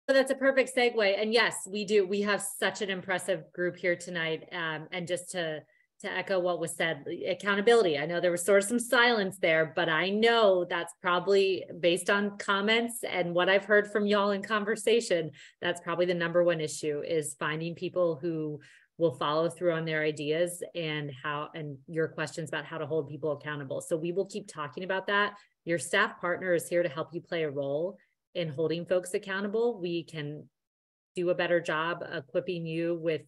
So that's a perfect segue. And yes, we do. We have such an impressive group here tonight. And just to echo what was said, accountability. I know there was sort of some silence there, but I know that's probably based on comments and what I've heard from y'all in conversation. That's probably the number one issue, is finding people who will follow through on their ideas and your questions about how to hold people accountable. So we will keep talking about that. Your staff partner is here to help you play a role in holding folks accountable. We can do a better job equipping you with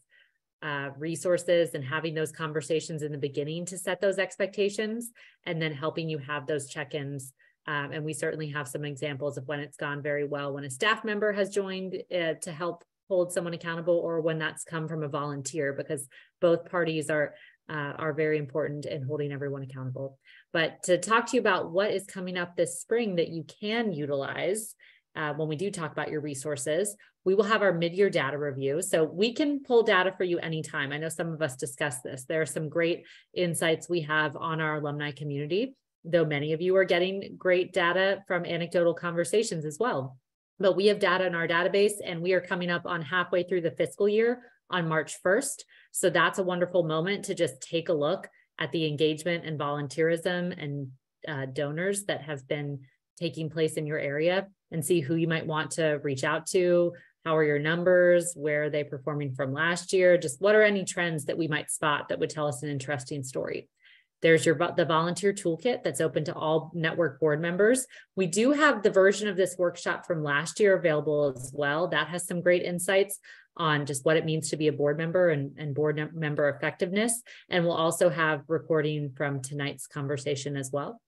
resources and having those conversations in the beginning to set those expectations, and then helping you have those check-ins. And we certainly have some examples of when it's gone very well, when a staff member has joined to help hold someone accountable, or when that's come from a volunteer, because both parties are very important in holding everyone accountable. But to talk to you about what is coming up this spring that you can utilize when we do talk about your resources, we will have our mid-year data review. So we can pull data for you anytime. I know some of us discussed this. There are some great insights we have on our alumni community, though many of you are getting great data from anecdotal conversations as well. But we have data in our database, and we are coming up on halfway through the fiscal year on March 1st. So that's a wonderful moment to just take a look at the engagement and volunteerism and donors that have been taking place in your area, and see who you might want to reach out to. How are your numbers? Where are they performing from last year? Just what are any trends that we might spot that would tell us an interesting story? There's the volunteer toolkit that's open to all network board members. We do have the version of this workshop from last year available as well. That has some great insights on just what it means to be a board member and board member effectiveness. And we'll also have recording from tonight's conversation as well.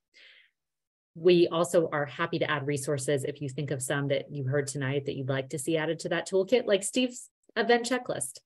We also are happy to add resources if you think of some that you heard tonight that you'd like to see added to that toolkit, like Steve's event checklist.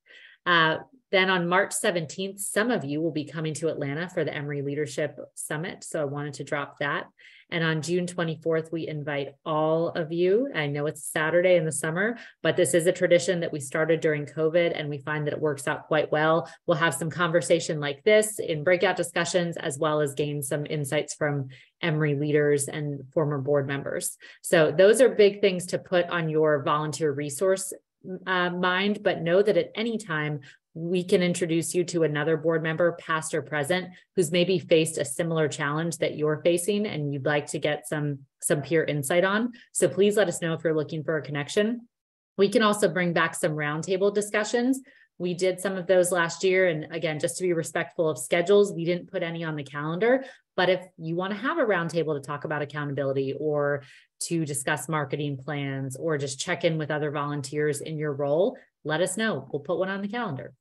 Then on March 17th, some of you will be coming to Atlanta for the Emory Leadership Summit. So I wanted to drop that. And on June 24th, we invite all of you. I know it's Saturday in the summer, but this is a tradition that we started during COVID, and we find that it works out quite well. We'll have some conversation like this in breakout discussions, as well as gain some insights from Emory leaders and former board members. So those are big things to put on your volunteer resource mind, but know that at any time we can introduce you to another board member, past or present, who's maybe faced a similar challenge that you're facing and you'd like to get some peer insight on. So please let us know if you're looking for a connection. We can also bring back some roundtable discussions. We did some of those last year. And again, just to be respectful of schedules, we didn't put any on the calendar. But if you want to have a roundtable to talk about accountability, or to discuss marketing plans, or just check in with other volunteers in your role, let us know. We'll put one on the calendar.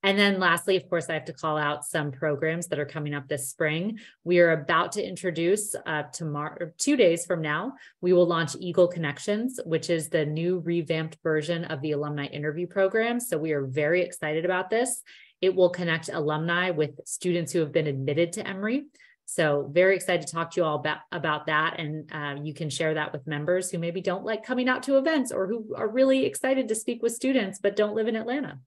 And then lastly, of course, I have to call out some programs that are coming up this spring. We are about to introduce tomorrow, 2 days from now, we will launch Eagle Connections, which is the new revamped version of the alumni interview program. So we are very excited about this. It will connect alumni with students who have been admitted to Emory. So very excited to talk to you all about that. And you can share that with members who maybe don't like coming out to events, or who are really excited to speak with students but don't live in Atlanta.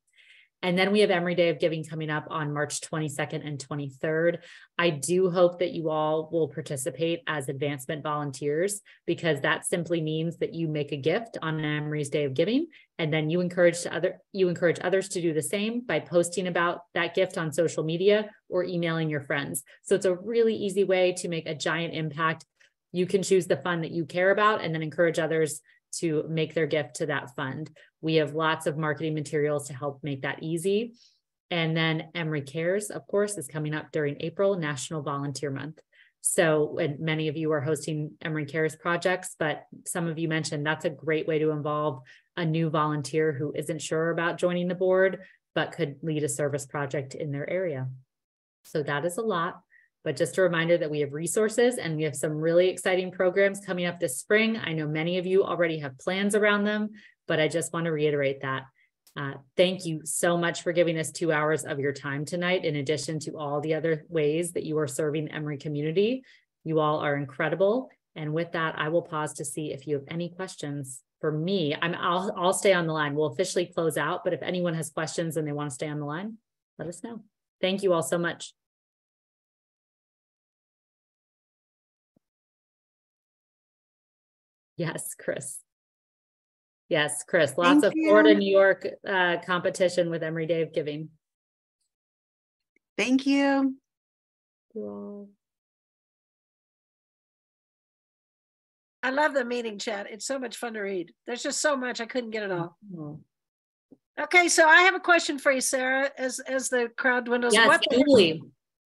And then we have Emory Day of Giving coming up on March 22nd and 23rd. I do hope that you all will participate as advancement volunteers, because that simply means that you make a gift on Emory's Day of Giving, and then you encourage others to do the same by posting about that gift on social media or emailing your friends. So it's a really easy way to make a giant impact. You can choose the fund that you care about and then encourage others to make their gift to that fund. We have lots of marketing materials to help make that easy. And then Emory Cares, of course, is coming up during April, National Volunteer Month. So, and many of you are hosting Emory Cares projects, but some of you mentioned that's a great way to involve a new volunteer who isn't sure about joining the board, but could lead a service project in their area. So that is a lot. But just a reminder that we have resources, and we have some really exciting programs coming up this spring. I know many of you already have plans around them, but I just want to reiterate that. Thank you so much for giving us 2 hours of your time tonight, in addition to all the other ways that you are serving the Emory community. You all are incredible. And with that, I will pause to see if you have any questions for me. I'll stay on the line. We'll officially close out, but if anyone has questions and they want to stay on the line, let us know. Thank you all so much. Yes, Chris. Yes, Chris, lots Thank of you. Florida, New York competition with Emory Day of Giving. Thank you. I love the meeting chat. It's so much fun to read. There's just so much. I couldn't get it all. Okay, so I have a question for you, Sarah, as the crowd dwindles. Yes, Dooley.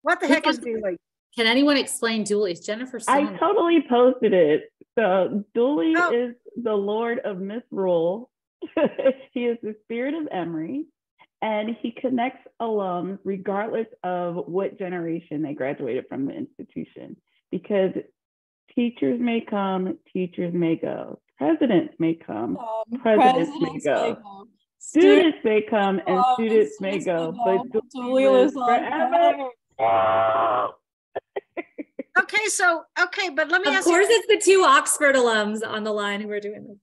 What the heck is Dooley? Can anyone explain Dooley? Jennifer. I totally posted it. So Dooley is the Lord of Misrule. He is the spirit of Emory, and he connects alums regardless of what generation they graduated from the institution, because teachers may come, teachers may go, presidents may come, presidents may go. Students may come and students may go, but Dooley lives forever. Okay, but let me ask you. Of course, it's the two Oxford alums on the line who are doing this.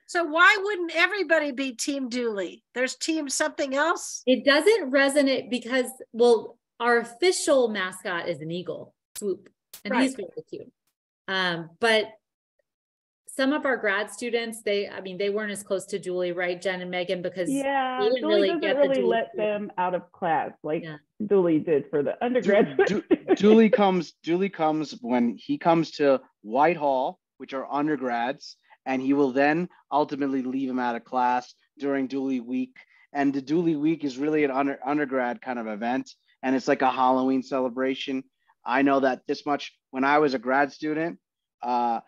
So why wouldn't everybody be Team Dooley? There's team something else? It doesn't resonate because, well, our official mascot is an eagle, Swoop, and he's really cute. But some of our grad students, they weren't as close to Dooley, right, Jen and Megan, because Dooley doesn't really let them out of class like Dooley did for the undergraduates. Dooley comes when he comes to Whitehall, which are undergrads, and he will then ultimately leave him out of class during Dooley Week. And the Dooley Week is really an undergrad kind of event, and it's like a Halloween celebration. I know that this much. When I was a grad student, none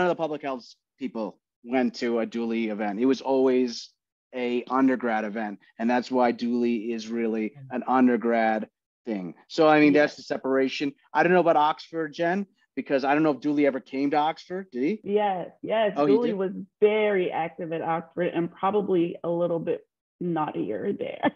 of the public health people went to a Dooley event. It was always a undergrad event, and that's why Dooley is really an undergrad thing. So I mean, that's the separation. I don't know about Oxford, Jen, because I don't know if Dooley ever came to Oxford. Did he? Yes. Oh, Dooley was very active at Oxford and probably a little bit naughtier there.